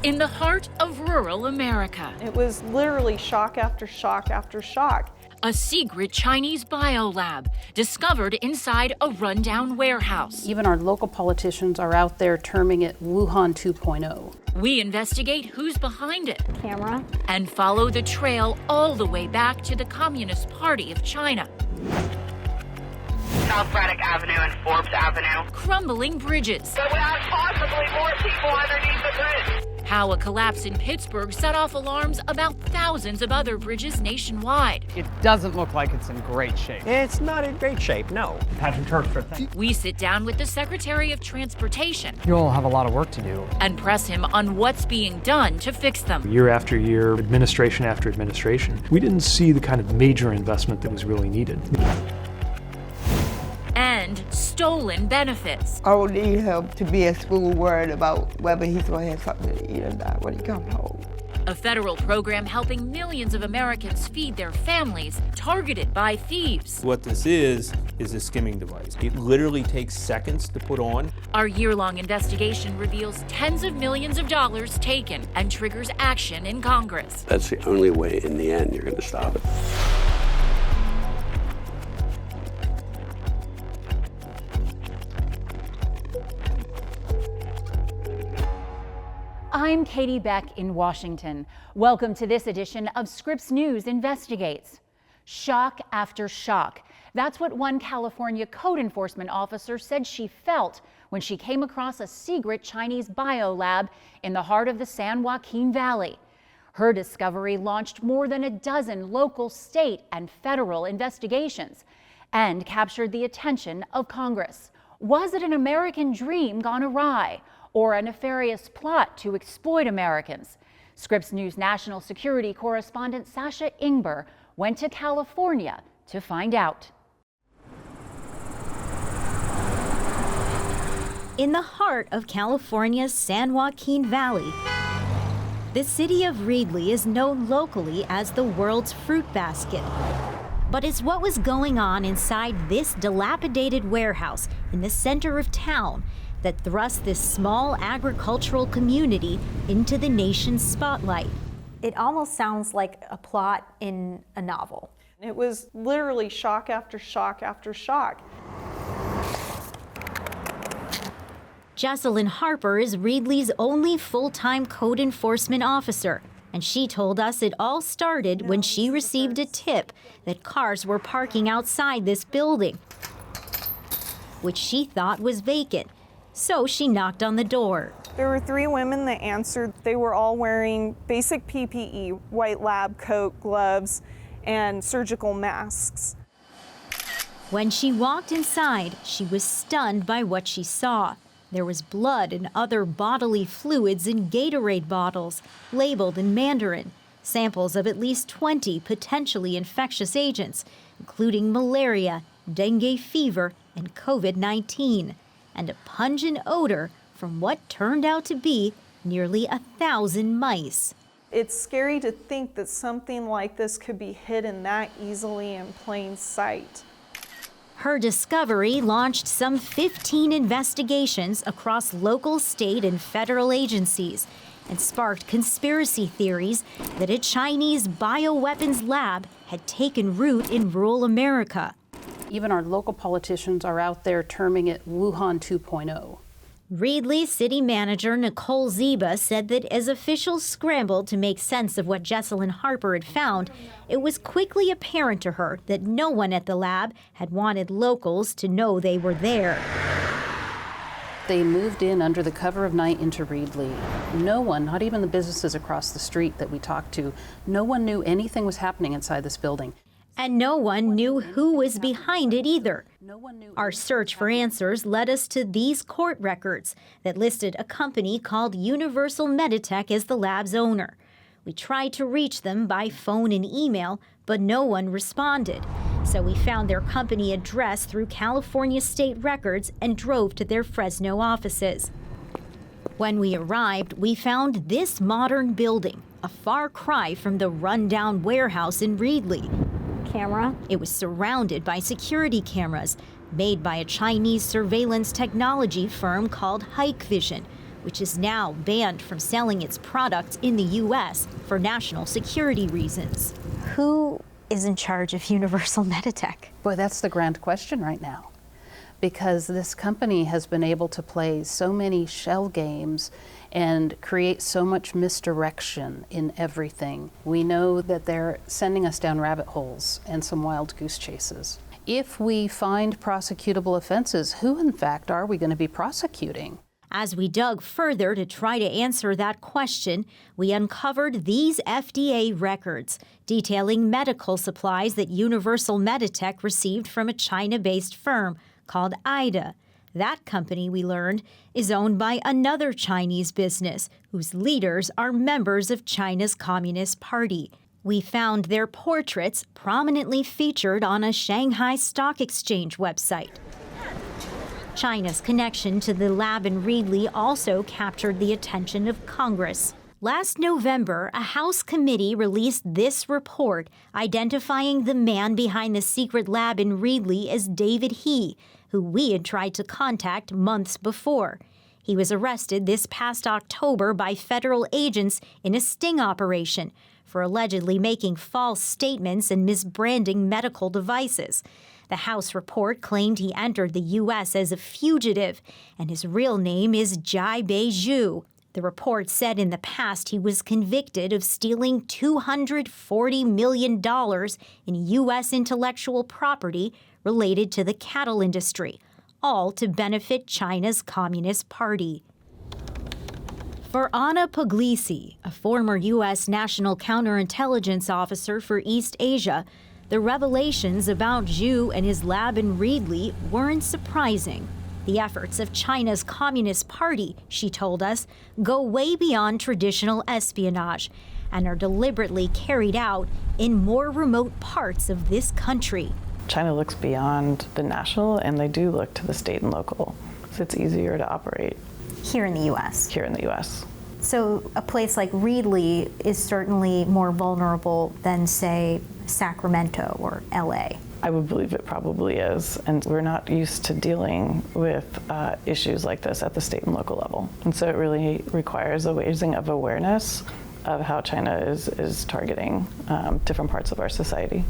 in the heart of rural America. It was literally shock after shock after shock. A secret Chinese biolab discovered inside a rundown warehouse. Even our local politicians are out there terming it Wuhan 2.0. We investigate who's behind it. Camera. And follow the trail all the way back to the Communist Party of China. South Braddock Avenue and Forbes Avenue. Crumbling bridges. But we have possibly more people underneath the bridge. How a collapse in Pittsburgh set off alarms about thousands of other bridges nationwide. It doesn't look like it's in great shape. It's not in great shape, no. Patrick Turkford, thank you. We sit down with the Secretary of Transportation. You'll have a lot of work to do. And press him on what's being done to fix them. Year after year, administration after administration, we didn't see the kind of major investment that was really needed. And stolen benefits. I will need him to be at school worried about whether he's going to have something to eat or not when he comes home. A federal program helping millions of Americans feed their families, targeted by thieves. What this is a skimming device. It literally takes seconds to put on. Our year-long investigation reveals tens of millions of dollars taken and triggers action in Congress. That's the only way in the end you're going to stop it. I'm Katie Beck in Washington. Welcome to this edition of Scripps News Investigates. Shock after shock. That's what one California code enforcement officer said she felt when she came across a secret Chinese biolab in the heart of the San Joaquin Valley. Her discovery launched more than a dozen local, state, and federal investigations and captured the attention of Congress. Was it an American dream gone awry, or a nefarious plot to exploit Americans? Scripps News national security correspondent Sasha Ingber went to California to find out. In the heart of California's San Joaquin Valley, the city of Reedley is known locally as the world's fruit basket. But it's what was going on inside this dilapidated warehouse in the center of town that thrust this small agricultural community into the nation's spotlight. It almost sounds like a plot in a novel. It was literally shock after shock after shock. Jessalyn Harper is Reedley's only full-time code enforcement officer, and she told us it all started when she received a tip that cars were parking outside this building, which she thought was vacant. So she knocked on the door. There were 3 women that answered. They were all wearing basic PPE, white lab coat, gloves, and surgical masks. When she walked inside, she was stunned by what she saw. There was blood and other bodily fluids in Gatorade bottles, labeled in Mandarin, samples of at least 20 potentially infectious agents, including malaria, dengue fever, and COVID-19. And a pungent odor from what turned out to be nearly 1,000 mice. It's scary to think that something like this could be hidden that easily in plain sight. Her discovery launched some 15 investigations across local, state, and federal agencies and sparked conspiracy theories that a Chinese bioweapons lab had taken root in rural America. Even our local politicians are out there terming it Wuhan 2.0. Reedley City Manager Nicole Zeba said that as officials scrambled to make sense of what Jessalyn Harper had found, it was quickly apparent to her that no one at the lab had wanted locals to know they were there. They moved in under the cover of night into Reedley. No one, not even the businesses across the street that we talked to, no one knew anything was happening inside this building. And no one knew who was behind it either. Our search for answers led us to these court records that listed a company called Universal Meditech as the lab's owner. We tried to reach them by phone and email, but no one responded. So we found their company address through California state records and drove to their Fresno offices. When we arrived, we found this modern building, a far cry from the rundown warehouse in Reedley. Camera. It was surrounded by security cameras made by a Chinese surveillance technology firm called Hikvision, which is now banned from selling its products in the U.S. for national security reasons. Who is in charge of Universal Meditech? Boy, that's the grand question right now, because this company has been able to play so many shell games and create so much misdirection in everything. We know that they're sending us down rabbit holes and some wild goose chases. If we find prosecutable offenses, who in fact are we going to be prosecuting? As we dug further to try to answer that question, we uncovered these FDA records detailing medical supplies that Universal Meditech received from a China-based firm called IDA. That company, we learned, is owned by another Chinese business whose leaders are members of China's Communist Party. We found their portraits prominently featured on a Shanghai Stock Exchange website. China's connection to the lab in Reedley also captured the attention of Congress. Last November, a House committee released this report identifying the man behind the secret lab in Reedley as David He, who we had tried to contact months before. He was arrested this past October by federal agents in a sting operation for allegedly making false statements and misbranding medical devices. The House report claimed he entered the U.S. as a fugitive, and his real name is Jai Beiju. The report said in the past he was convicted of stealing $240 million in U.S. intellectual property related to the cattle industry, all to benefit China's Communist Party. For Anna Puglisi, a former U.S. National Counterintelligence Officer for East Asia, the revelations about Zhu and his lab in Reedley weren't surprising. The efforts of China's Communist Party, she told us, go way beyond traditional espionage and are deliberately carried out in more remote parts of this country. China looks beyond the national, and they do look to the state and local. So it's easier to operate. Here in the U.S.? Here in the U.S. So a place like Reedley is certainly more vulnerable than, say, Sacramento or L.A. I would believe it probably is, and we're not used to dealing with issues like this at the state and local level. And so it really requires a raising of awareness of how China is targeting different parts of our society.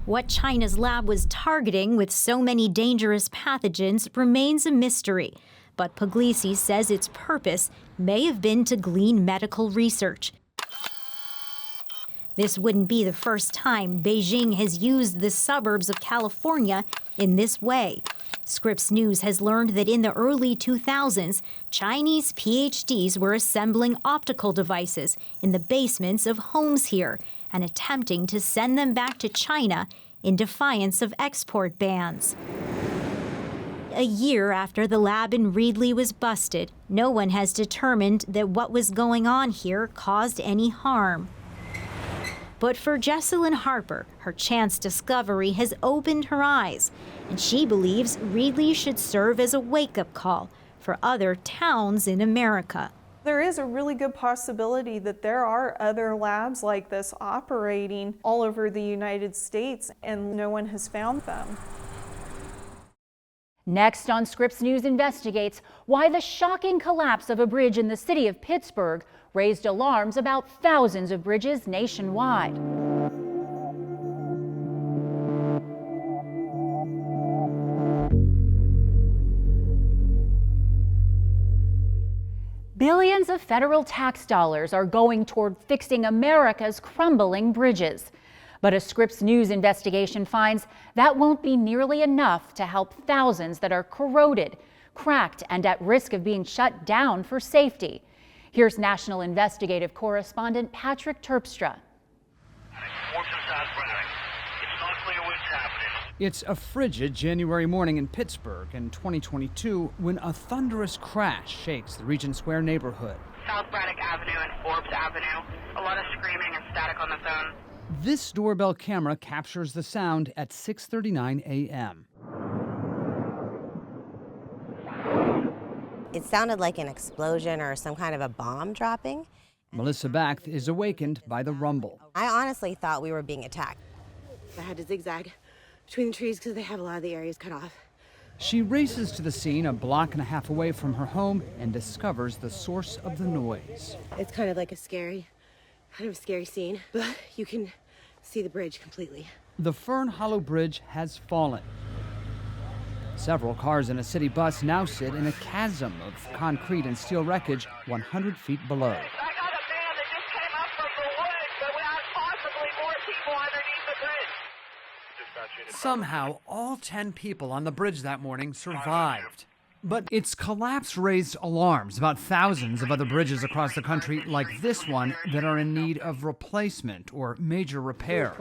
What China's lab was targeting with so many dangerous pathogens remains a mystery, but Puglisi says its purpose may have been to glean medical research. This wouldn't be the first time Beijing has used the suburbs of California in this way. Scripps News has learned that in the early 2000s, Chinese PhDs were assembling optical devices in the basements of homes here and attempting to send them back to China in defiance of export bans. A year after the lab in Reedley was busted, no one has determined that what was going on here caused any harm. But for Jesselyn Harper, her chance discovery has opened her eyes, and she believes Reedley should serve as a wake-up call for other towns in America. There is a really good possibility that there are other labs like this operating all over the United States, and no one has found them. Next on Scripps News Investigates, why the shocking collapse of a bridge in the city of Pittsburgh raised alarms about thousands of bridges nationwide. Billions of federal tax dollars are going toward fixing America's crumbling bridges. But a Scripps News investigation finds that won't be nearly enough to help thousands that are corroded, cracked, and at risk of being shut down for safety. Here's national investigative correspondent Patrick Terpstra. It's a frigid January morning in Pittsburgh in 2022 when a thunderous crash shakes the Regent Square neighborhood. South Braddock Avenue and Forbes Avenue. A lot of screaming and static on the phone. This doorbell camera captures the sound at 6:39 a.m. It sounded like an explosion or some kind of a bomb dropping. Melissa Bacht is awakened by the rumble. I honestly thought we were being attacked. I had to zigzag between the trees because they have a lot of the areas cut off. She races to the scene a block and a half away from her home and discovers the source of the noise. It's kind of like a scary scene, but you can see the bridge completely. The Fern Hollow Bridge has fallen. Several cars and a city bus now sit in a chasm of concrete and steel wreckage 100 feet below. I got a man that just came up from the woods, but we have possibly more people underneath the bridge. Somehow, all 10 people on the bridge that morning survived. But its collapse raised alarms about thousands of other bridges across the country like this one that are in need of replacement or major repair.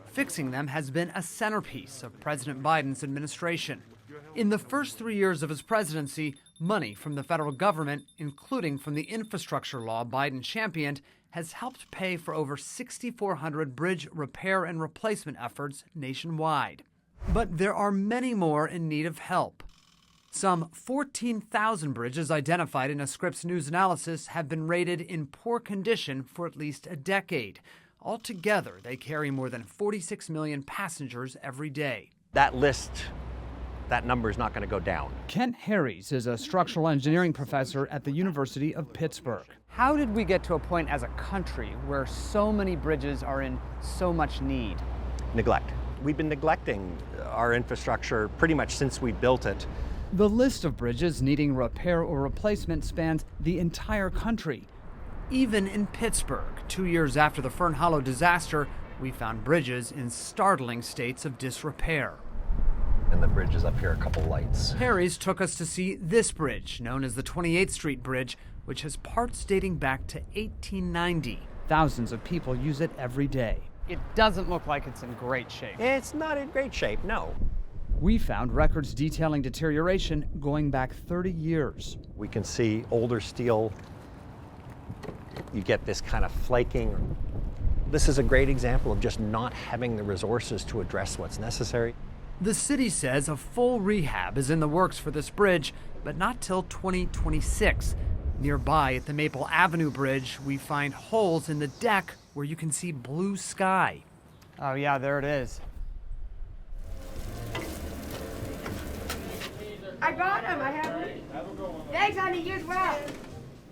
Fixing them has been a centerpiece of President Biden's administration. In the first 3 years of his presidency, money from the federal government, including from the infrastructure law Biden championed, has helped pay for over 6,400 bridge repair and replacement efforts nationwide. But there are many more in need of help. Some 14,000 bridges identified in a Scripps News analysis have been rated in poor condition for at least a decade. Altogether, they carry more than 46 million passengers every day. That list, that number is not going to go down. Kent Harries is a structural engineering professor at the University of Pittsburgh. How did we get to a point as a country where so many bridges are in so much need? Neglect. We've been neglecting our infrastructure pretty much since we built it. The list of bridges needing repair or replacement spans the entire country. Even in Pittsburgh, 2 years after the Fern Hollow disaster, we found bridges in startling states of disrepair. And the bridge is up here, a couple lights. Harry's took us to see this bridge, known as the 28th Street Bridge, which has parts dating back to 1890. Thousands of people use it every day. It doesn't look like it's in great shape. It's not in great shape, no. We found records detailing deterioration going back 30 years. We can see older steel. You get this kind of flaking. This is a great example of just not having the resources to address what's necessary. The city says a full rehab is in the works for this bridge, but not till 2026. Nearby at the Maple Avenue Bridge, we find holes in the deck where you can see blue sky. Oh yeah, there it is. I got him. I have him. Thanks, honey. You as well.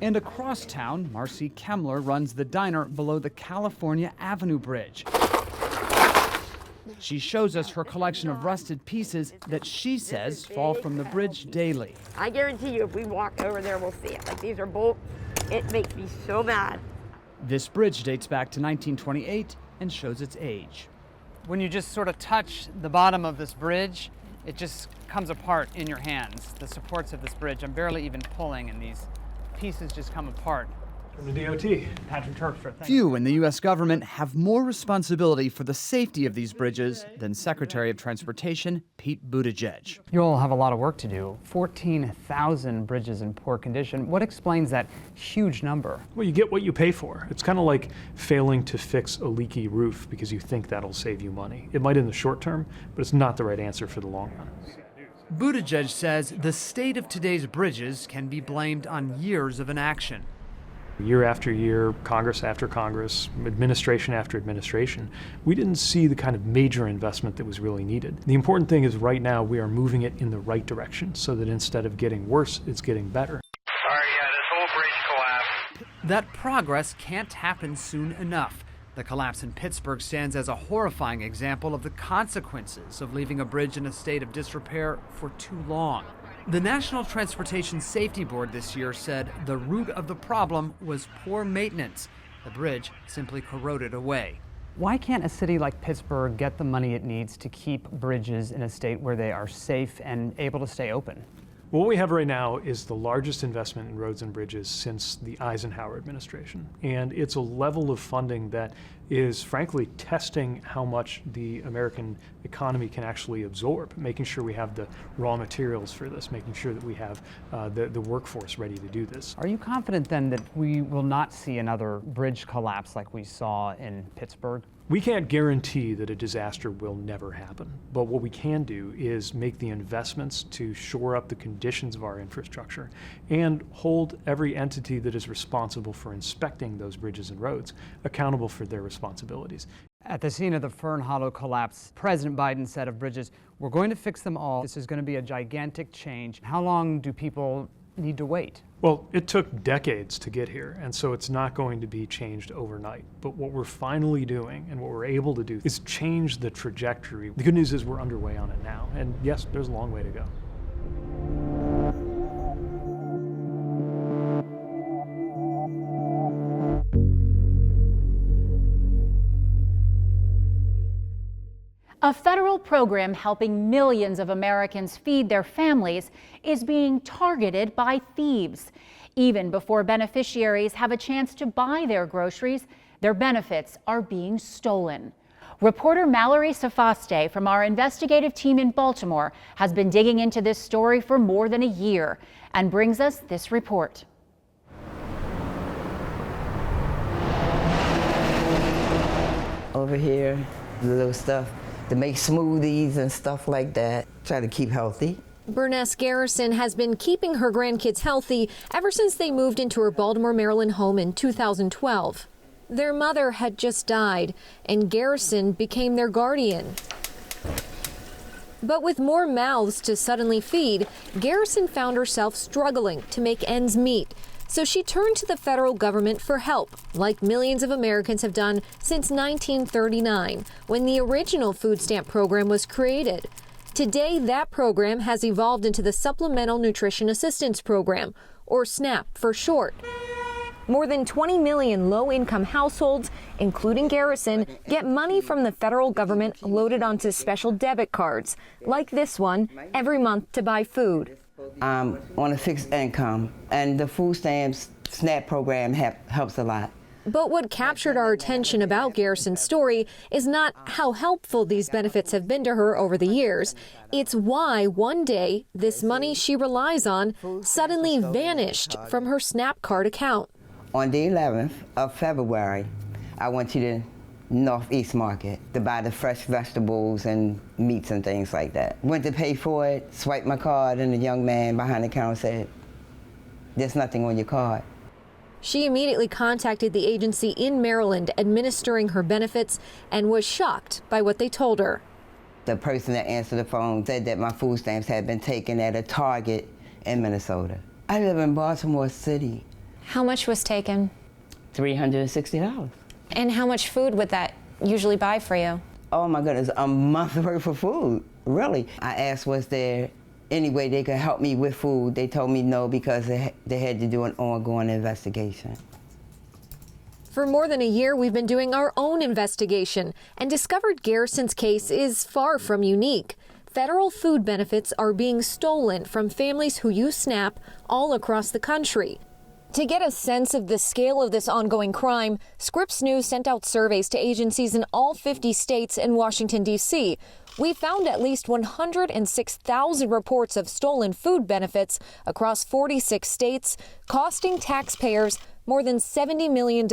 And across town, Marcy Kemmler runs the diner below the California Avenue Bridge. She shows us her collection of rusted pieces that she says fall from the bridge daily. I guarantee you, if we walk over there, we'll see it. Like, these are bolts. It makes me so mad. This bridge dates back to 1928 and shows its age. When you just sort of touch the bottom of this bridge, it just comes apart in your hands. The supports of this bridge, I'm barely even pulling, and these pieces just come apart. From the DOT, Patrick Turkford. Few in the U.S. government have more responsibility for the safety of these bridges than Secretary of Transportation Pete Buttigieg. You'll have a lot of work to do. 14,000 bridges in poor condition. What explains that huge number? Well, you get what you pay for. It's kind of like failing to fix a leaky roof because you think that'll save you money. It might in the short term, but it's not the right answer for the long run. Buttigieg says the state of today's bridges can be blamed on years of inaction. Year after year, Congress after Congress, administration after administration, we didn't see the kind of major investment that was really needed. The important thing is right now we are moving it in the right direction so that instead of getting worse, it's getting better. Sorry, yeah, this whole bridge collapsed. That progress can't happen soon enough. The collapse in Pittsburgh stands as a horrifying example of the consequences of leaving a bridge in a state of disrepair for too long. The National Transportation Safety Board this year said the root of the problem was poor maintenance. The bridge simply corroded away. Why can't a city like Pittsburgh get the money it needs to keep bridges in a state where they are safe and able to stay open? What we have right now is the largest investment in roads and bridges since the Eisenhower administration. And it's a level of funding that is frankly testing how much the American economy can actually absorb, making sure we have the raw materials for this, making sure that we have the workforce ready to do this. Are you confident then that we will not see another bridge collapse like we saw in Pittsburgh? We can't guarantee that a disaster will never happen, but what we can do is make the investments to shore up the conditions of our infrastructure and hold every entity that is responsible for inspecting those bridges and roads accountable for their responsibilities. At the scene of the Fern Hollow collapse, President Biden said of bridges, "We're going to fix them all. This is going to be a gigantic change." How long do people need to wait? Well, it took decades to get here, and so it's not going to be changed overnight. But what we're finally doing and what we're able to do is change the trajectory. The good news is we're underway on it now, and yes, there's a long way to go. A federal program helping millions of Americans feed their families is being targeted by thieves. Even before beneficiaries have a chance to buy their groceries, their benefits are being stolen. Reporter Mallory Safaste from our investigative team in Baltimore has been digging into this story for more than a year and brings us this report. Over here, the little stuff to make smoothies and stuff like that. Try to keep healthy. Burness Garrison has been keeping her grandkids healthy ever since they moved into her Baltimore, Maryland home in 2012. Their mother had just died, and Garrison became their guardian. But with more mouths to suddenly feed, Garrison found herself struggling to make ends meet. So she turned to the federal government for help, like millions of Americans have done since 1939, when the original food stamp program was created. Today, that program has evolved into the Supplemental Nutrition Assistance Program, or SNAP for short. More than 20 million low-income households, including Garrison, get money from the federal government loaded onto special debit cards, like this one, every month to buy food. I'm on a fixed income, and the food stamps SNAP program helps a lot. But what captured our attention about Garrison's story is not how helpful these benefits have been to her over the years. It's why one day this money she relies on suddenly vanished from her SNAP card account. On the 11th of February, I went to the Northeast Market to buy the fresh vegetables and meats and things like that. Went to pay for it, swiped my card, and the young man behind the counter said, "There's nothing on your card." She immediately contacted the agency in Maryland administering her benefits and was shocked by what they told her. The person that answered the phone said that my food stamps had been taken at a Target in Minnesota. I live in Baltimore City. How much was taken? $360. And how much food would that usually buy for you? Oh my goodness, a month worth of food, really. I asked, was there any way they could help me with food? They told me no, because they had to do an ongoing investigation. For more than a year, we've been doing our own investigation and discovered Garrison's case is far from unique. Federal food benefits are being stolen from families who use SNAP all across the country. To get a sense of the scale of this ongoing crime, Scripps News sent out surveys to agencies in all 50 states and Washington, D.C. We found at least 106,000 reports of stolen food benefits across 46 states, costing taxpayers more than $70 million.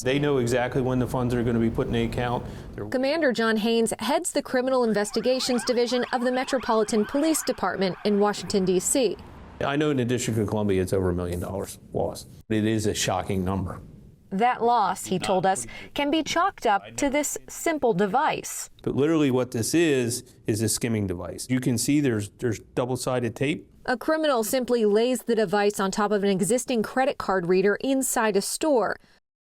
They know exactly when the funds are going to be put in the account. Commander John Haynes heads the Criminal Investigations Division of the Metropolitan Police Department in Washington, D.C. I know in the District of Columbia it's over $1 million lost. It is a shocking number. That loss, he told us, can be chalked up to this simple device. But literally what this is a skimming device. You can see there's double-sided tape. A criminal simply lays the device on top of an existing credit card reader inside a store.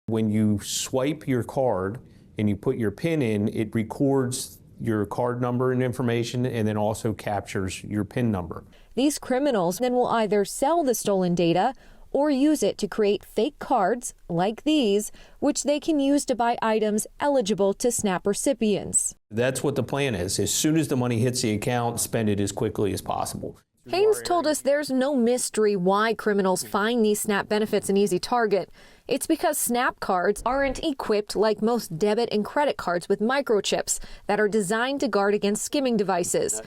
When you swipe your card and you put your PIN in, it records your card number and information, and then also captures your PIN number. These criminals then will either sell the stolen data or use it to create fake cards like these, which they can use to buy items eligible to SNAP recipients. That's what the plan is. As soon as the money hits the account, spend it as quickly as possible. Haynes told us there's no mystery why criminals find these SNAP benefits an easy target. It's because SNAP cards aren't equipped like most debit and credit cards with microchips that are designed to guard against skimming devices.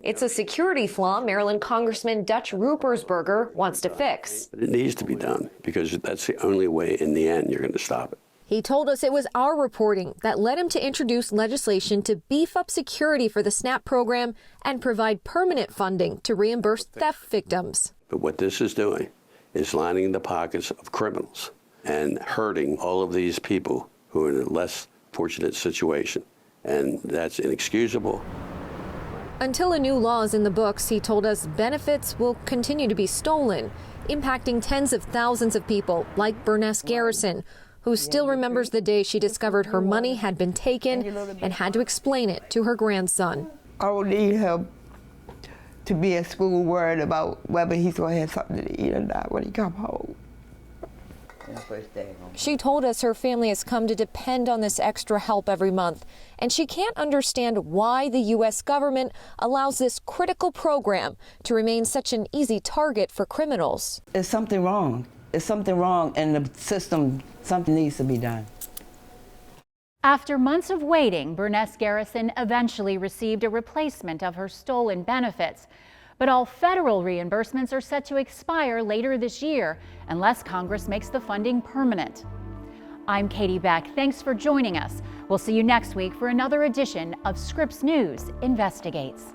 It's a security flaw Maryland Congressman Dutch Rupersberger wants to fix. It needs to be done, because that's the only way in the end you're going to stop it. He told us it was our reporting that led him to introduce legislation to beef up security for the SNAP program and provide permanent funding to reimburse theft victims. But what this is doing is lining the pockets of criminals and hurting all of these people who are in less unfortunate situation, and that's inexcusable. Until a new law is in the books, he told us benefits will continue to be stolen, impacting tens of thousands of people like Burness Garrison, who still remembers the day she discovered her money had been taken and had to explain it to her grandson. I don't need him to be at school worried about whether he's going to have something to eat or not when he come home. She told us her family has come to depend on this extra help every month, and she can't understand why the U.S. government allows this critical program to remain such an easy target for criminals. There's something wrong. There's something wrong in the system. Something needs to be done. After months of waiting, Burness Garrison eventually received a replacement of her stolen benefits. But all federal reimbursements are set to expire later this year unless Congress makes the funding permanent. I'm Katie Beck. Thanks for joining us. We'll see you next week for another edition of Scripps News Investigates.